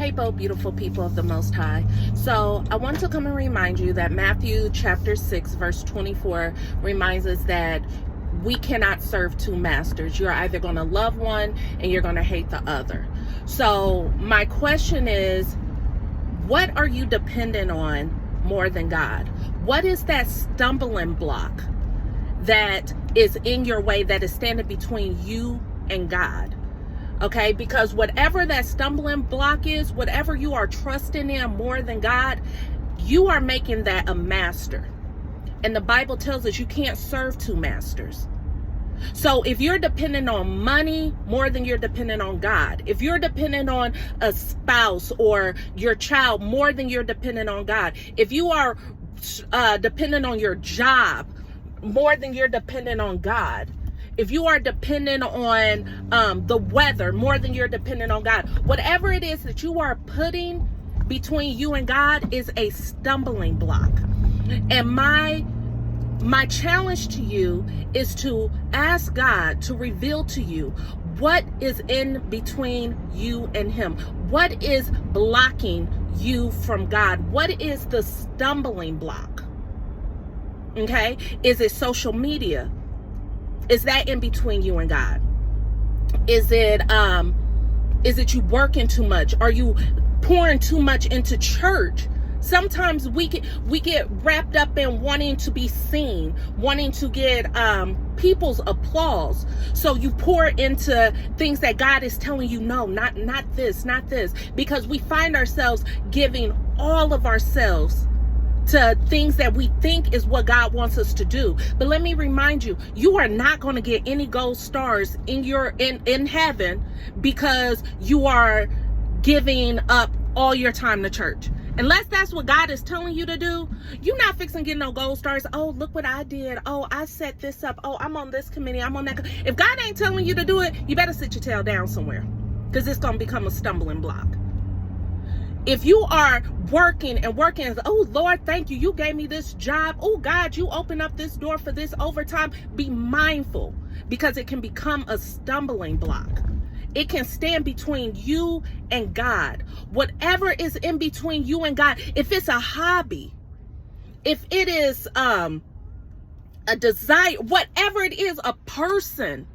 Rainbow, beautiful people of the Most High. So I want to come and remind you that Matthew chapter 6 verse 24 reminds us that we cannot serve two masters. You're either going to love one and you're going to hate the other. So my question is, what are you dependent on more than God? What is that stumbling block that is in your way, that is standing between you and God? Okay, because whatever that stumbling block is, whatever you are trusting in more than God, you are making that a master. And the Bible tells us you can't serve two masters. So if you're dependent on money more than you're dependent on God, if you're dependent on a spouse or your child more than you're dependent on God, if you are dependent on your job more than you're dependent on God, if you are dependent on the weather more than you're dependent on God, whatever it is that you are putting between you and God is a stumbling block. And my challenge to you is to ask God to reveal to you what is in between you and Him. What is blocking you from God? What is the stumbling block? Okay? Is it social media? Is that in between you and God? Is it you working too much? Are you pouring too much into church? Sometimes we get wrapped up in wanting to be seen, wanting to get people's applause. So you pour into things that God is telling you, no, not this, because we find ourselves giving all of ourselves to things that we think is what God wants us to do. But let me remind you, you are not going to get any gold stars in heaven because you are giving up all your time to church. Unless that's what God is telling you to do, you're not fixing to get no gold stars. Oh, look what I did. Oh, I set this up. Oh, I'm on this committee. I'm on that. If God ain't telling you to do it, you better sit your tail down somewhere, because it's going to become a stumbling block. If you are working, oh Lord, thank you, you gave me this job. Oh God, you opened up this door for this overtime. Be mindful, because it can become a stumbling block. It can stand between you and God. Whatever is in between you and God, if it's a hobby, if it is a desire, whatever it is, a person,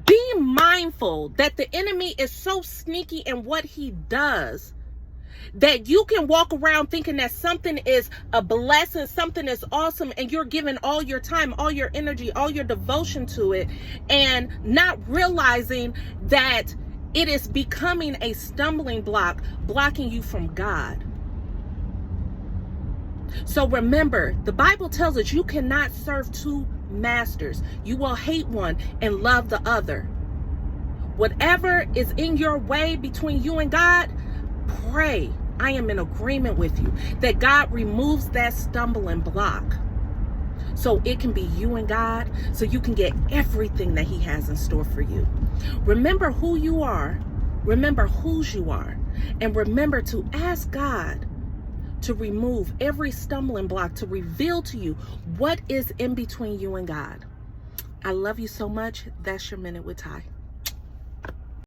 be mindful that the enemy is so sneaky in what he does that you can walk around thinking that something is a blessing, something is awesome, and you're giving all your time, all your energy, all your devotion to it, and not realizing that it is becoming a stumbling block, blocking you from God. So remember, the Bible tells us you cannot serve two masters. You will hate one and love the other. Whatever is in your way between you and God, pray. I am in agreement with you that God removes that stumbling block so it can be you and God, so you can get everything that He has in store for you. Remember who you are, remember whose you are, and remember to ask God to remove every stumbling block, to reveal to you what is in between you and God. I love you so much. That's your Minute with Ty.